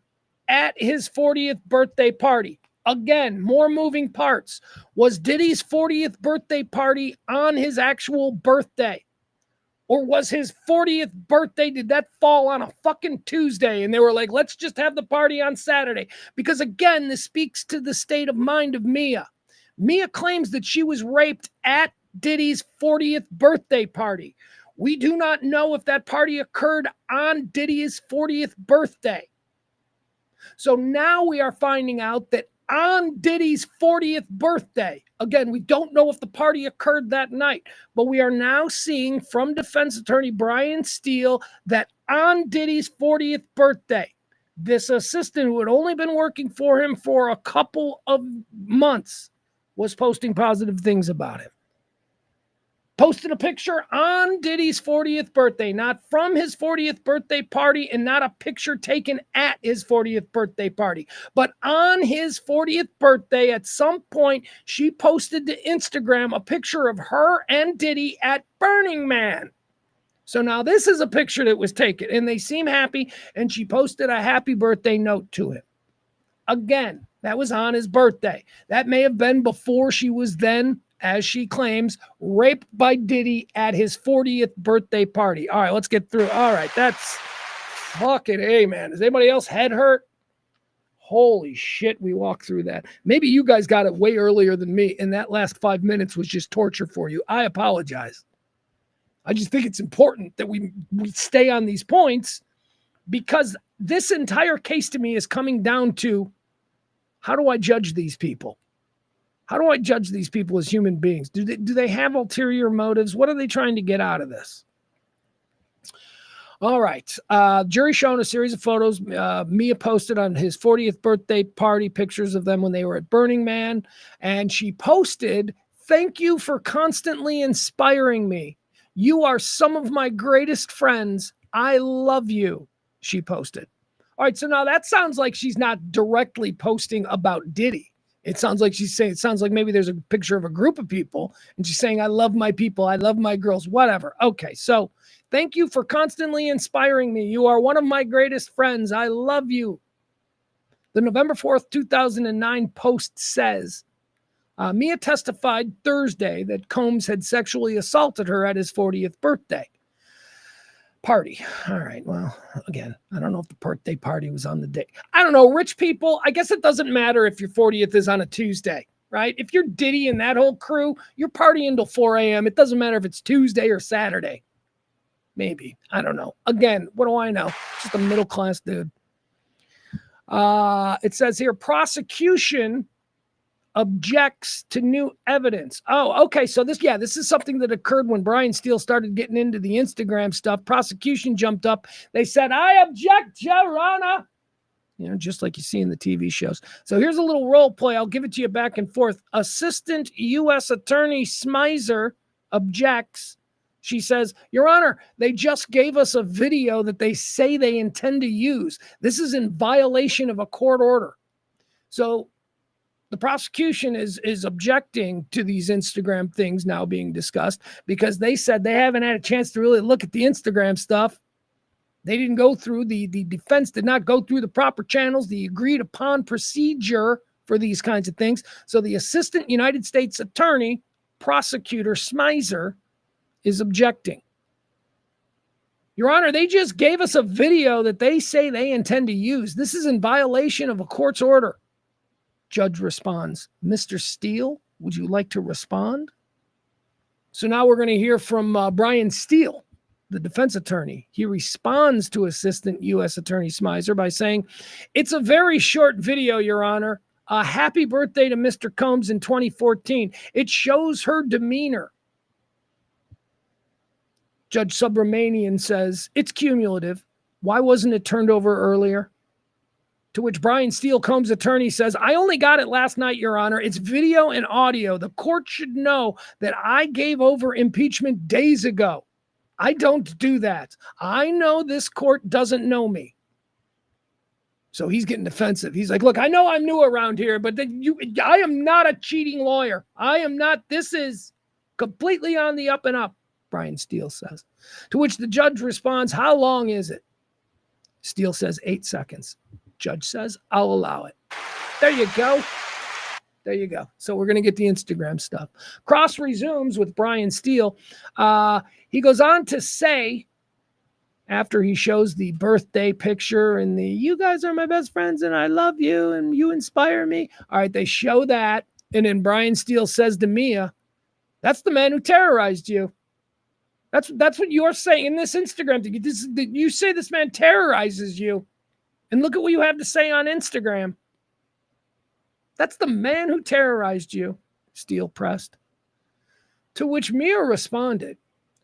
[SPEAKER 1] at his 40th birthday party. Again, more moving parts. Was Diddy's 40th birthday party on his actual birthday? Or was his 40th birthday, did that fall on a fucking Tuesday? And they were like, let's just have the party on Saturday. Because again, this speaks to the state of mind of Mia. Mia claims that she was raped at Diddy's 40th birthday party. We do not know if that party occurred on Diddy's 40th birthday. So now we are finding out that on Diddy's 40th birthday, again, we don't know if the party occurred that night, but we are now seeing from defense attorney Brian Steele that on Diddy's 40th birthday, this assistant who had only been working for him for a couple of months was posting positive things about him. posted a picture on Diddy's 40th birthday, not from his 40th birthday party and not a picture taken at his 40th birthday party, but on his 40th birthday, at some point, she posted to Instagram a picture of her and Diddy at Burning Man. So now this is a picture that was taken and they seem happy, and she posted a happy birthday note to him. Again, that was on his birthday. That may have been before she was then, as she claims, raped by Diddy at his 40th birthday party. All right, let's get through. All right, that's fucking A, man. Is anybody else head hurt? Holy shit, we walked through that. Maybe you guys got it way earlier than me, and that last 5 minutes was just torture for you. I apologize. I just think it's important that we stay on these points, because this entire case to me is coming down to, how do I judge these people? How do I judge these people as human beings? Do they have ulterior motives? What are they trying to get out of this? All right. Jury shown a series of photos Mia posted on his 40th birthday party, pictures of them when they were at Burning Man. And she posted, "Thank you for constantly inspiring me. You are some of my greatest friends. I love you," she posted. All right. So now that sounds like she's not directly posting about Diddy. It sounds like she's saying, it sounds like maybe there's a picture of a group of people and she's saying, "I love my people. I love my girls," whatever. Okay. So thank you for constantly inspiring me. You are one of my greatest friends. I love you. The November 4th, 2009 post says, Mia testified Thursday that Combs had sexually assaulted her at his 40th birthday party. All right. Well, again, I don't know if the birthday party was on the day. I don't know. Rich people, I guess it doesn't matter if your 40th is on a Tuesday, right? If you're Diddy and that whole crew, you're partying till 4 a.m. It doesn't matter if it's Tuesday or Saturday. Maybe. I don't know. Again, what do I know? Just a middle-class dude. It says here, prosecution objects to new evidence. Oh, okay. So this is something that occurred when Brian Steele started getting into the Instagram stuff. Prosecution jumped up. They said, "I object, Your Honor." You know, just like you see in the TV shows. So here's a little role play. I'll give it to you back and forth. Assistant U.S. Attorney Smizer objects. She says, "Your Honor, they just gave us a video that they say they intend to use. This is in violation of a court order." So the prosecution is objecting to these Instagram things now being discussed, because they said they haven't had a chance to really look at the Instagram stuff. They didn't go through, the defense did not go through the proper channels, the agreed upon procedure for these kinds of things. So the Assistant United States Attorney, Prosecutor Smizer, is objecting. "Your Honor, they just gave us a video that they say they intend to use. This is in violation of a court's order." Judge responds, "Mr. Steele, would you like to respond?" So now we're going to hear from Brian Steele, the defense attorney. He responds to Assistant U.S. Attorney Smizer by saying, "It's a very short video, Your Honor. A happy birthday to Mr. Combs in 2014. It shows her demeanor." Judge Subramanian says, "It's cumulative. Why wasn't it turned over earlier?" To which Brian Steele, Combs' attorney, says, "I only got it last night, Your Honor. It's video and audio. The court should know that I gave over impeachment days ago. I don't do that. I know this court doesn't know me." So he's getting defensive. He's like, "Look, I know I'm new around here, but I am not a cheating lawyer. I am not. This is completely on the up and up," Brian Steele says. To which the judge responds, "How long is it?" Steele says 8 seconds. Judge says, "I'll allow it." There you go. There you go. So we're going to get the Instagram stuff. Cross resumes with Brian Steele. He goes on to say, after he shows the birthday picture and the "you guys are my best friends and I love you and you inspire me." All right, they show that. And then Brian Steele says to Mia, "That's the man who terrorized you. That's what you're saying in this Instagram thing. You say this man terrorizes you. And look at what you have to say on Instagram. That's the man who terrorized you," Steele pressed. To which Mia responded,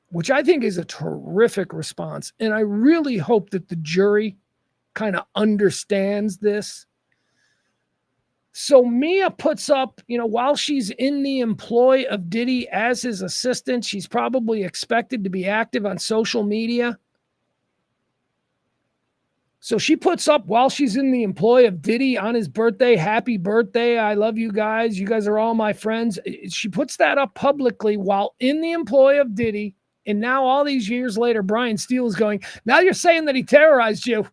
[SPEAKER 1] which I think is a terrific response. And I really hope that the jury kind of understands this. So Mia puts up, while she's in the employ of Diddy as his assistant, she's probably expected to be active on social media. So she puts up, while she's in the employ of Diddy on his birthday, happy birthday, I love you guys are all my friends. She puts that up publicly while in the employ of Diddy. And now all these years later, Brian Steele is going, now you're saying that he terrorized you.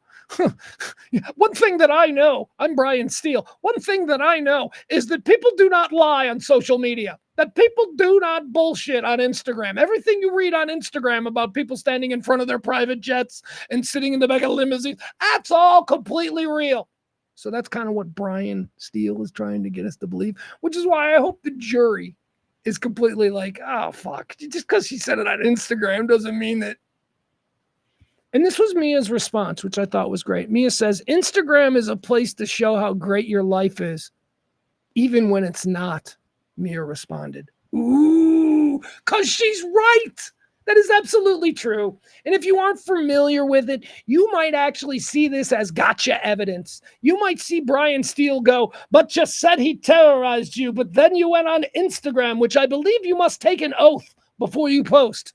[SPEAKER 1] One thing that I know, I'm Brian Steele. One thing that I know is that people do not lie on social media, that people do not bullshit on Instagram. Everything you read on Instagram about people standing in front of their private jets and sitting in the back of limousines, that's all completely real. So that's kind of what Brian Steele is trying to get us to believe, which is why I hope the jury is completely like, oh, fuck. Just because she said it on Instagram doesn't mean that. And this was Mia's response, which I thought was great. Mia says, Instagram is a place to show how great your life is, even when it's not. Mia responded, ooh, because she's right. That is absolutely true. And if you aren't familiar with it, you might actually see this as gotcha evidence. You might see Brian Steele go, but just said he terrorized you, but then you went on Instagram, which I believe you must take an oath before you post.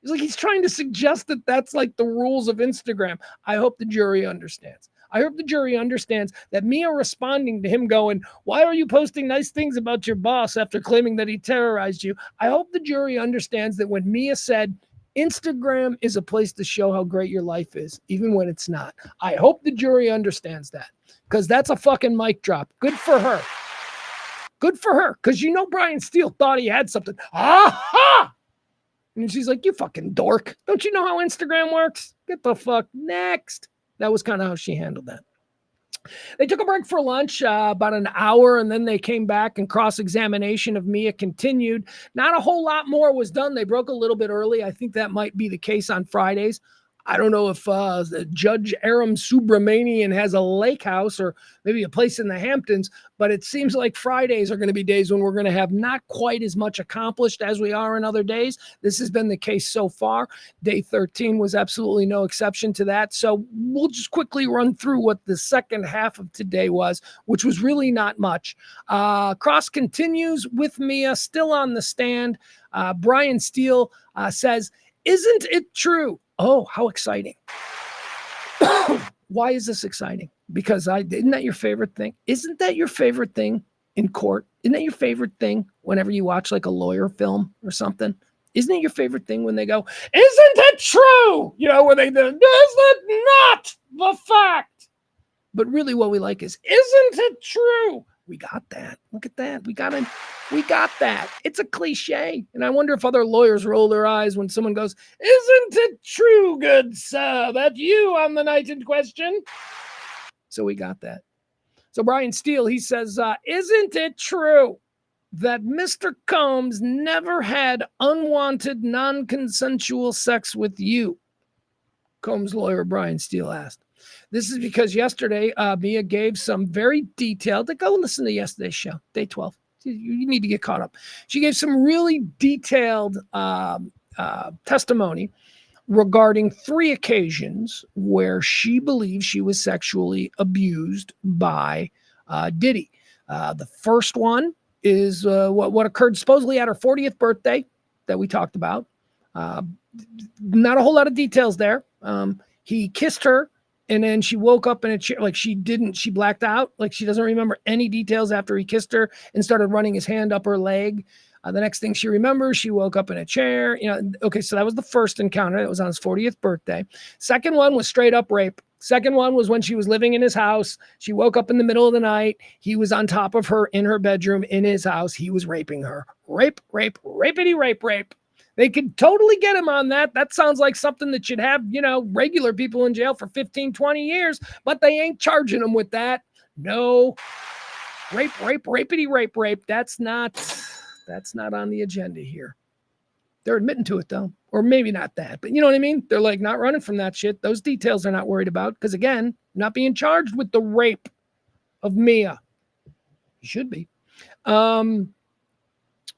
[SPEAKER 1] It's like he's trying to suggest that that's like the rules of Instagram. I hope the jury understands. I hope the jury understands that Mia responding to him going, why are you posting nice things about your boss after claiming that he terrorized you? I hope the jury understands that when Mia said, Instagram is a place to show how great your life is, even when it's not. I hope the jury understands that, because that's a fucking mic drop. Good for her. Good for her, because Brian Steele thought he had something. Aha! And she's like, you fucking dork. Don't you know how Instagram works? Get the fuck next. That was kind of how she handled that. They took a break for lunch, about an hour, and then they came back and cross-examination of Mia continued. Not a whole lot more was done. They broke a little bit early. I think that might be the case on Fridays. I don't know if Judge Aram Subramanian has a lake house or maybe a place in the Hamptons, but it seems like Fridays are going to be days when we're going to have not quite as much accomplished as we are in other days. This has been the case so far. Day 13 was absolutely no exception to that. So we'll just quickly run through what the second half of today was, which was really not much. Cross continues with Mia still on the stand. Brian Steele says, isn't it true? Oh, how exciting. Why is this exciting? Because isn't that your favorite thing? Isn't that your favorite thing in court? Isn't that your favorite thing whenever you watch like a lawyer film or something? Isn't it your favorite thing when they go, isn't it true? When they do, is it not the fact? But really what we like is, isn't it true? We got that. Look at that. We got that. It's a cliche. And I wonder if other lawyers roll their eyes when someone goes, isn't it true, good sir, that you on the night in question? So we got that. So Brian Steele, he says, isn't it true that Mr. Combs never had unwanted, non-consensual sex with you? Combs' lawyer, Brian Steele, asked. This is because yesterday, Mia gave some very detailed, go listen to yesterday's show, day 12. You need to get caught up. She gave some really detailed testimony regarding 3 occasions where she believes she was sexually abused by Diddy. The first one is what occurred supposedly at her 40th birthday that we talked about. Not a whole lot of details there. He kissed her, and then she woke up in a chair, like she blacked out. Like she doesn't remember any details after he kissed her and started running his hand up her leg. The next thing she remembers, she woke up in a chair. Okay, so that was the first encounter. It was on his 40th birthday. Second one was straight up rape. Second one was when she was living in his house. She woke up in the middle of the night. He was on top of her in her bedroom in his house. He was raping her. Rape, rapity, rape. They could totally get him on that. That sounds like something that should have, regular people in jail for 15, 20 years, but they ain't charging them with that. No. Rape, rapity, rape. That's not on the agenda here. They're admitting to it though, or maybe not that, but you know what I mean? They're like not running from that shit. Those details they're not worried about because again, not being charged with the rape of Mia. You should be.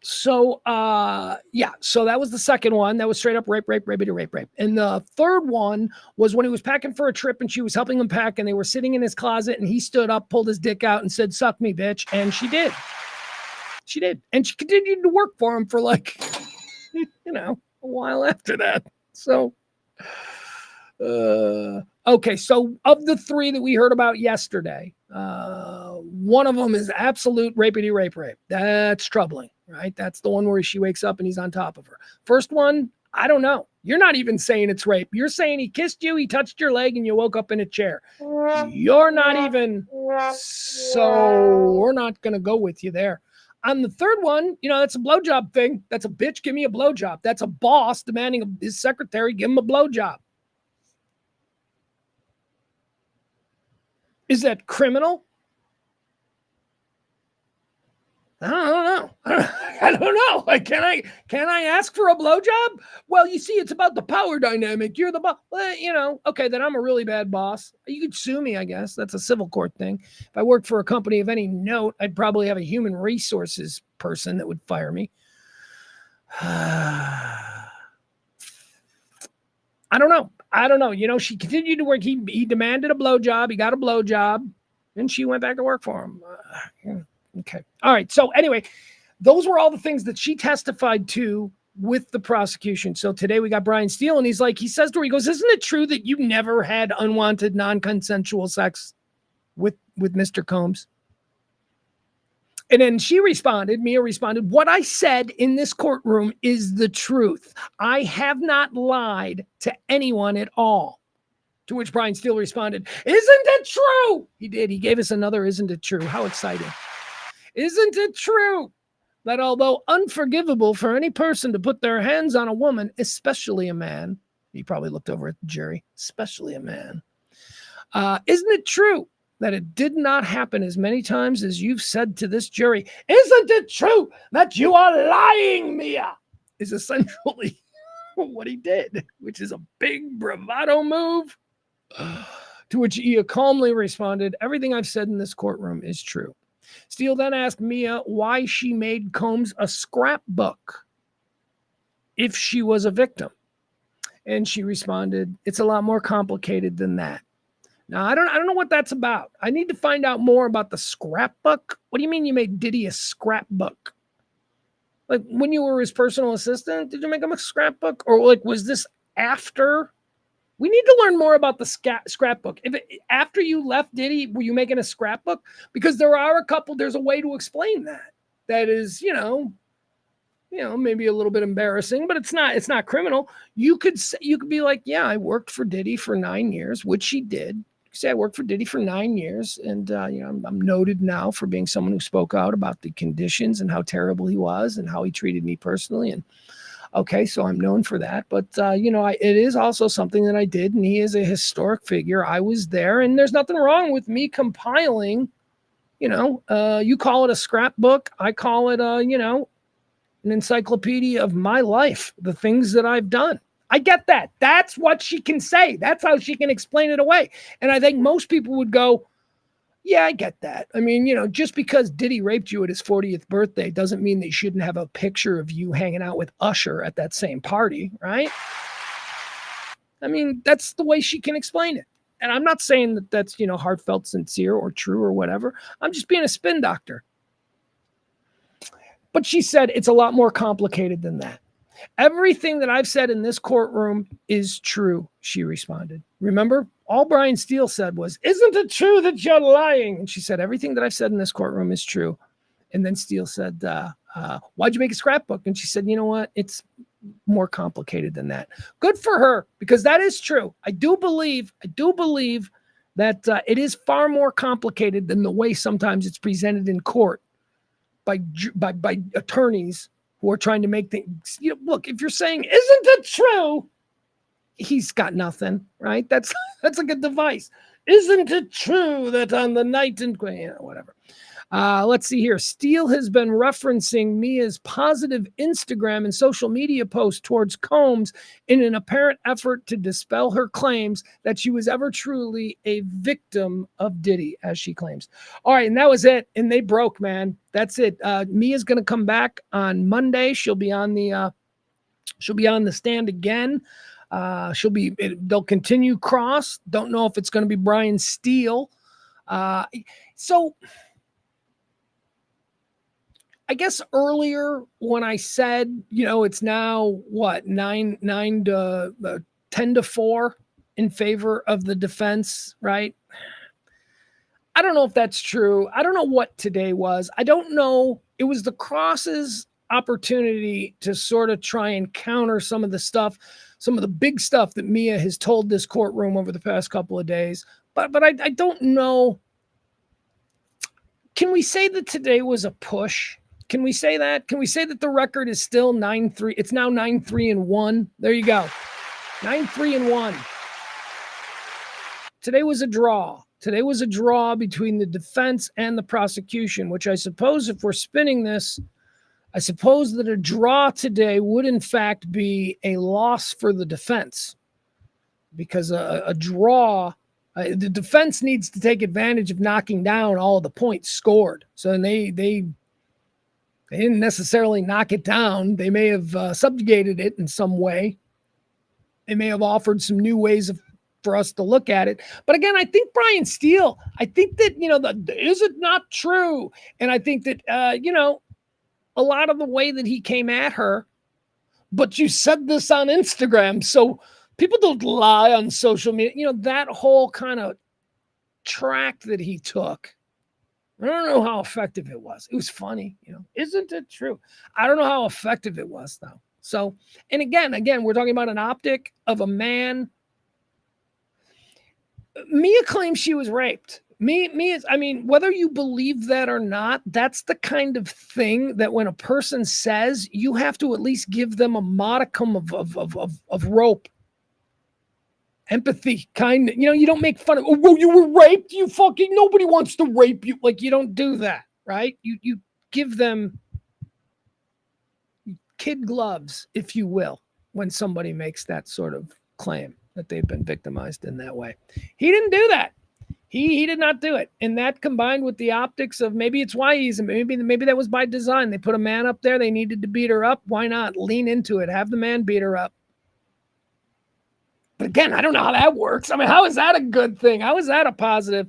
[SPEAKER 1] So so that was the second one. That was straight up rape. And the third one was when he was packing for a trip and she was helping him pack and they were sitting in his closet and he stood up, pulled his dick out and said, "Suck me, bitch." And she did. She did. And she continued to work for him for like, a while after that. So, okay. So of the three that we heard about yesterday, one of them is absolute rape. That's troubling, right? That's the one where she wakes up and he's on top of her. First one, I don't know. You're not even saying it's rape. You're saying he kissed you, he touched your leg, and you woke up in a chair. You're not even, so we're not going to go with you there. On the third one, that's a blowjob thing. That's a bitch, give me a blowjob. That's a boss demanding his secretary give him a blowjob. Is that criminal? I don't know. I don't know. Like, can I ask for a blowjob? Well, you see, it's about the power dynamic. You're the boss. Well, okay, then I'm a really bad boss. You could sue me, I guess. That's a civil court thing. If I worked for a company of any note, I'd probably have a human resources person that would fire me. I don't know. She continued to work. He demanded a blowjob. He got a blowjob, and she went back to work for him. Okay. All right. So anyway, those were all the things that she testified to with the prosecution. So today we got Brian Steele, and he says to her, he goes, "Isn't it true that you never had unwanted, non-consensual sex with Mr. Combs?" And then Mia responded, "What I said in this courtroom is the truth. I have not lied to anyone at all." To which Brian Steele responded, "Isn't it true?" He did. He gave us another "isn't it true?" How exciting. "Isn't it true that although unforgivable for any person to put their hands on a woman, especially a man," he probably looked over at the jury, "especially a man, isn't it true that it did not happen as many times as you've said to this jury? Isn't it true that you are lying, Mia?" is essentially what he did, which is a big bravado move. To which Ia calmly responded, "Everything I've said in this courtroom is true." Steele then asked Mia why she made Combs a scrapbook if she was a victim. And she responded, "It's a lot more complicated than that." Now, I don't know what that's about. I need to find out more about the scrapbook. What do you mean you made Diddy a scrapbook? Like, when you were his personal assistant, did you make him a scrapbook? Or like, was this after? We need to learn more about the scrapbook. After you left Diddy, were you making a scrapbook? Because there's a way to explain that. That is, maybe a little bit embarrassing, but it's not criminal. You could be like, "Yeah, I worked for Diddy for 9 years," which she did. You say, "I worked for Diddy for 9 years, and I'm noted now for being someone who spoke out about the conditions and how terrible he was and how he treated me personally." And okay, so I'm known for that, but it is also something that I did, and he is a historic figure. I was there, and there's nothing wrong with me compiling. You call it a scrapbook, I call it an encyclopedia of my life, the things that I've done. I get that. That's what she can say. That's how she can explain it away. And I think most people would go, "Yeah, I get that." I mean, just because Diddy raped you at his 40th birthday doesn't mean they shouldn't have a picture of you hanging out with Usher at that same party, right? I mean, that's the way she can explain it. And I'm not saying that that's, heartfelt, sincere, or true, or whatever. I'm just being a spin doctor. But she said it's a lot more complicated than that. "Everything that I've said in this courtroom is true," she responded. Remember, all Brian Steele said was, "Isn't it true that you're lying?" And she said, "Everything that I've said in this courtroom is true." And then Steele said, "Why'd you make a scrapbook?" And she said, "You know what? It's more complicated than that." Good for her, because that is true. I do believe that it is far more complicated than the way sometimes it's presented in court by attorneys who are trying to make things. Look, if you're saying, "Isn't it true?" he's got nothing, right? That's like a device. "Isn't it true that on the night and whatever?" Let's see here. Steele has been referencing Mia's positive Instagram and social media posts towards Combs in an apparent effort to dispel her claims that she was ever truly a victim of Diddy, as she claims. All right, and that was it. And they broke, man. That's it. Mia's going to come back on Monday. She'll be on the stand again. They'll continue cross. Don't know if it's going to be Brian Steele. So I guess earlier when I said, it's now what, 10 to 4 in favor of the defense, right? I don't know if that's true. I don't know what today was. I don't know. It was the cross's opportunity to sort of try and counter some of the big stuff that Mia has told this courtroom over the past couple of days. But I don't know. Can we say that today was a push? Can we say that? Can we say that the record is still 9-3? It's now 9-3-1. There you go. 9-3-1. Today was a draw. Today was a draw between the defense and the prosecution, which I suppose if we're spinning this, I suppose that a draw today would in fact be a loss for the defense, because a draw, the defense needs to take advantage of knocking down all of the points scored. So they didn't necessarily knock it down. They may have subjugated it in some way. They may have offered some new ways for us to look at it. But again, I think Brian Steele, I think that, is it not true? And I think that, a lot of the way that he came at her, but you said this on Instagram, so people don't lie on social media. That whole kind of track that he took, I don't know how effective it was. It was funny, isn't it true? I don't know how effective it was, though. So, and again, we're talking about an optic of a man. Mia claims she was raped. Whether you believe that or not, that's the kind of thing that when a person says, you have to at least give them a modicum of rope. Empathy, kind of, you don't make fun of, you were raped, you fucking, nobody wants to rape you. Like, you don't do that, right? You give them kid gloves, if you will, when somebody makes that sort of claim that they've been victimized in that way. He didn't do that. He did not do it. And that combined with the optics of maybe it's why maybe that was by design. They put a man up there. They needed to beat her up. Why not lean into it? Have the man beat her up. But again, I don't know how that works. How is that a good thing? How is that a positive?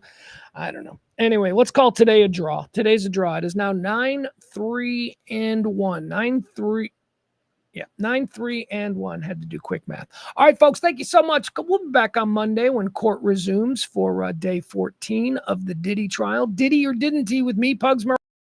[SPEAKER 1] I don't know. Anyway, let's call today a draw. Today's a draw. It is now 9-3-1. 9-3. Yeah, 9-3-1. Had to do quick math. All right, folks, thank you so much. We'll be back on Monday when court resumes for day 14 of the Diddy trial. Diddy or didn't he with me, Pugs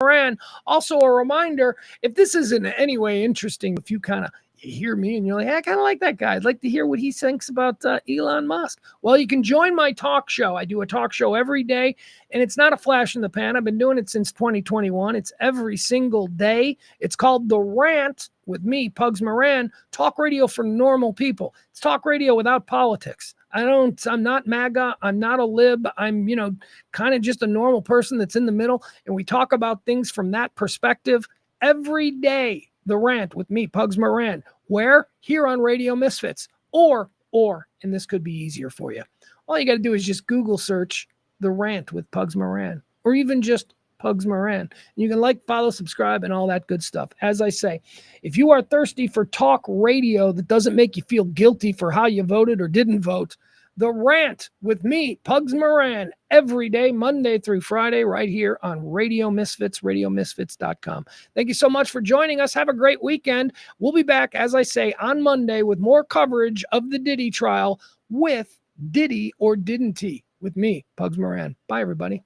[SPEAKER 1] Moran. Also a reminder, if this is in any way interesting, if you kind of hear me and you're like, hey, I kind of like that guy. I'd like to hear what he thinks about Elon Musk. Well, you can join my talk show. I do a talk show every day, and it's not a flash in the pan. I've been doing it since 2021. It's every single day. It's called The Rant with me, Pugs Moran. Talk radio for normal people. It's talk radio without politics. I'm not MAGA. I'm not a lib. I'm, kind of just a normal person that's in the middle. And we talk about things from that perspective every day. The Rant with me, Pugs Moran. Where? Here on Radio Misfits. Or, and this could be easier for you. All you got to do is just Google search The Rant with Pugs Moran, or even just Pugs Moran. You can follow, subscribe, and all that good stuff. As I say, if you are thirsty for talk radio that doesn't make you feel guilty for how you voted or didn't vote, The Rant with me, Pugs Moran, every day, Monday through Friday, right here on Radio Misfits, radiomisfits.com. Thank you so much for joining us. Have a great weekend. We'll be back, as I say, on Monday with more coverage of the Diddy trial with Diddy or Didn't He with me, Pugs Moran. Bye, everybody.